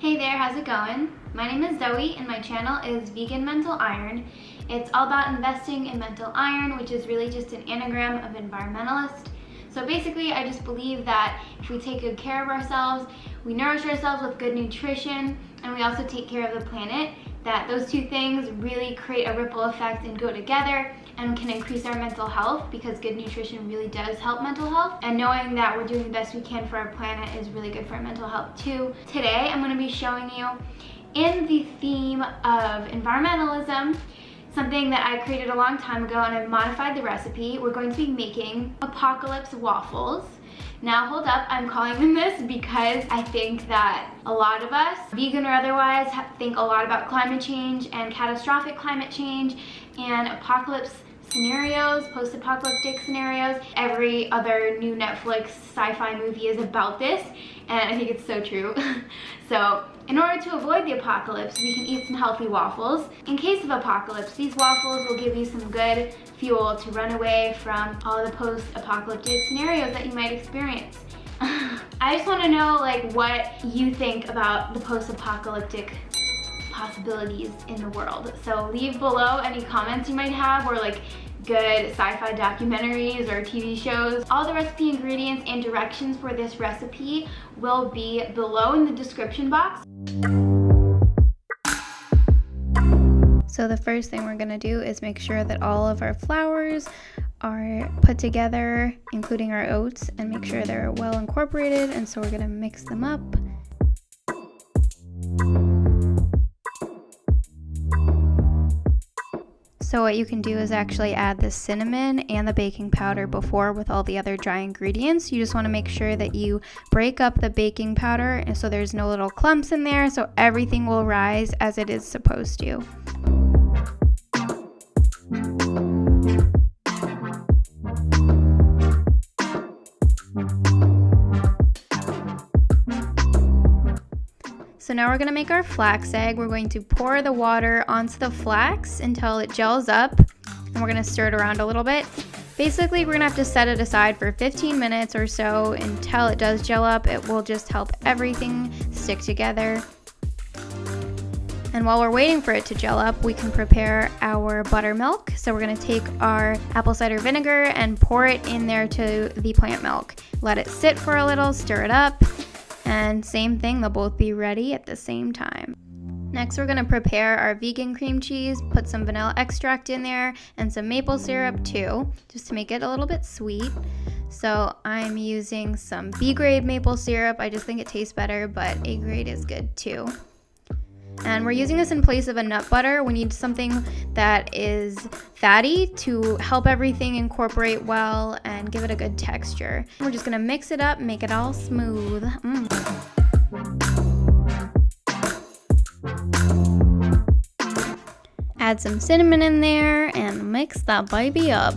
Hey there, how's it going? My name is Zoe and my channel is Vegan Mental Iron. It's all about investing in mental iron, which is really just an anagram of environmentalist. So basically, I just believe that if we take good care of ourselves, we nourish ourselves with good nutrition, and we also take care of the planet, that those two things really create a ripple effect and go together and can increase our mental health, because good nutrition really does help mental health. And knowing that we're doing the best we can for our planet is really good for our mental health too. Today, I'm going to be showing you, in the theme of environmentalism, something that I created a long time ago and I've modified the recipe. We're going to be making apocalypse waffles. Now hold up, I'm calling them this because I think that a lot of us, vegan or otherwise, think a lot about climate change and catastrophic climate change and apocalypse scenarios, post-apocalyptic scenarios. Every other new Netflix sci-fi movie is about this, and I think it's so true. So in order to avoid the apocalypse, we can eat some healthy waffles. In case of apocalypse, these waffles will give you some good fuel to run away from all the post-apocalyptic scenarios that you might experience. I just want to know what you think about the post-apocalyptic possibilities in the world. So leave below any comments you might have, or good sci-fi documentaries or TV shows. All the recipe ingredients and directions for this recipe will be below in the description box. So the first thing we're gonna do is make sure that all of our flours are put together, including our oats, and make sure they're well incorporated. And so we're gonna mix them up. So what you can do is actually add the cinnamon and the baking powder before with all the other dry ingredients. You just want to make sure that you break up the baking powder and so there's no little clumps in there, so everything will rise as it is supposed to. So now we're going to make our flax egg. We're going to pour the water onto the flax until it gels up, and we're going to stir it around a little bit. Basically, we're going to have to set it aside for 15 minutes or so until it does gel up. It will just help everything stick together. And while we're waiting for it to gel up, we can prepare our buttermilk. So we're going to take our apple cider vinegar and pour it in there to the plant milk. Let it sit for a little, stir it up. And same thing, they'll both be ready at the same time. Next, we're gonna prepare our vegan cream cheese, put some vanilla extract in there and some maple syrup too, just to make it a little bit sweet. So I'm using some B-grade maple syrup. I just think it tastes better, but A-grade is good too. And we're using this in place of a nut butter. We need something that is fatty to help everything incorporate well and give it a good texture. We're just gonna mix it up, make it all smooth. Add some cinnamon in there and mix that baby up.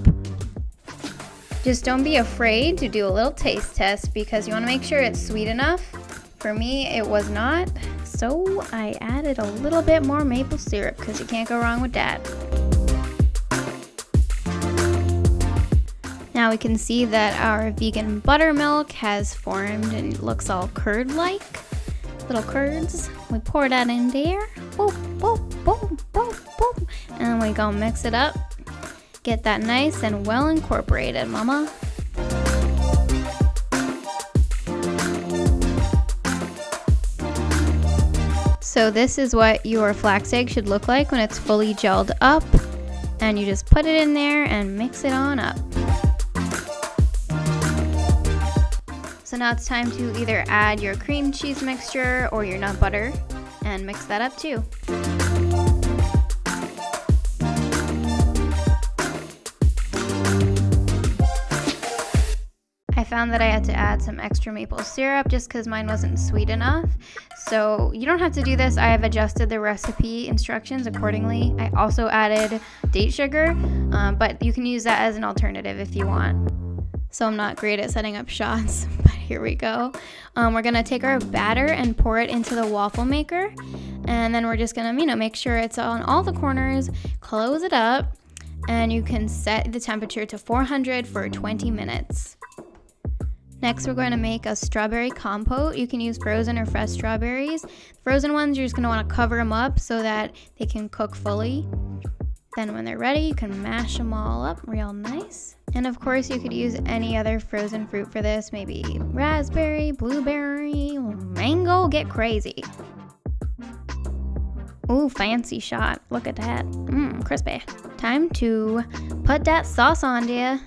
Just don't be afraid to do a little taste test because you wanna make sure it's sweet enough. For me, it was not. So I added a little bit more maple syrup because you can't go wrong with that. Now we can see that our vegan buttermilk has formed and it looks all curd-like. Little curds. We pour that in there. Boom, boom, boom, boom, boom. And then we go mix it up. Get that nice and well incorporated, mama. So this is what your flax egg should look like when it's fully gelled up, and you just put it in there and mix it on up. So now it's time to either add your cream cheese mixture or your nut butter and mix that up too. I found that I had to add some extra maple syrup just because mine wasn't sweet enough. So you don't have to do this. I have adjusted the recipe instructions accordingly. I also added date sugar, but you can use that as an alternative if you want. So I'm not great at setting up shots, but here we go. We're gonna take our batter and pour it into the waffle maker. And then we're just gonna, make sure it's on all the corners, close it up, and you can set the temperature to 400 for 20 minutes. Next, we're going to make a strawberry compote. You can use frozen or fresh strawberries. Frozen ones, you're just going to want to cover them up so that they can cook fully. Then when they're ready, you can mash them all up real nice. And of course, you could use any other frozen fruit for this, maybe raspberry, blueberry, mango, get crazy. Ooh, fancy shot. Look at that. Crispy. Time to put that sauce on, dear.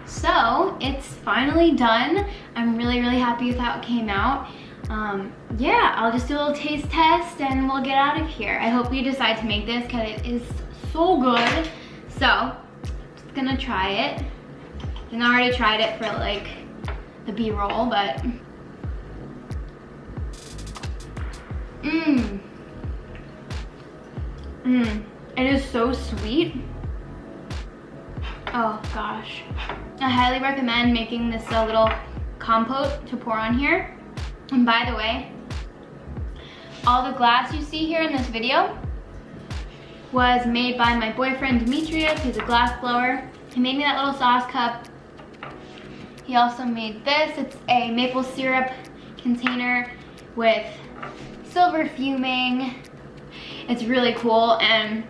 So it's finally done. I'm really happy with how it came out. Yeah, I'll just do a little taste test and we'll get out of here. I hope you decide to make this because it is so good. So, just gonna try it. And I already tried it for like the B-roll, but it is so sweet. Oh gosh. I highly recommend making this little compote to pour on here. And by the way, all the glass you see here in this video was made by my boyfriend Demetrius. He's a glass blower. He made me that little sauce cup. He also made this. It's a maple syrup container with silver fuming. It's really cool and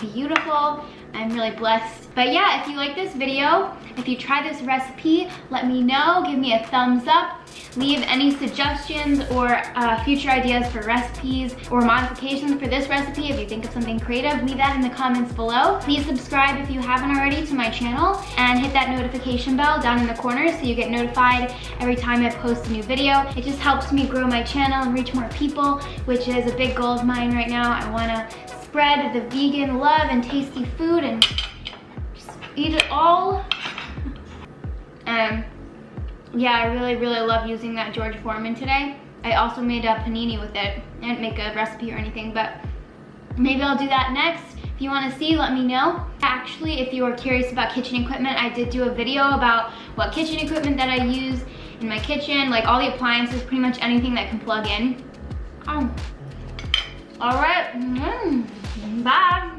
beautiful. I'm really blessed. But yeah, if you like this video, if you try this recipe, let me know. Give me a thumbs up. Leave any suggestions or future ideas for recipes or modifications for this recipe. If you think of something creative, leave that in the comments below. Please subscribe if you haven't already to my channel and hit that notification bell down in the corner so you get notified every time I post a new video. It just helps me grow my channel and reach more people, which is a big goal of mine right now. I want to spread the vegan love and tasty food and just eat it all. And yeah, I really love using that George Foreman today. I also made a panini with it. I didn't make a recipe or anything, but maybe I'll do that next. If you want to see, let me know. Actually, if you are curious about kitchen equipment, I did do a video about what kitchen equipment that I use in my kitchen, like all the appliances, pretty much anything that can plug in. All right, bye.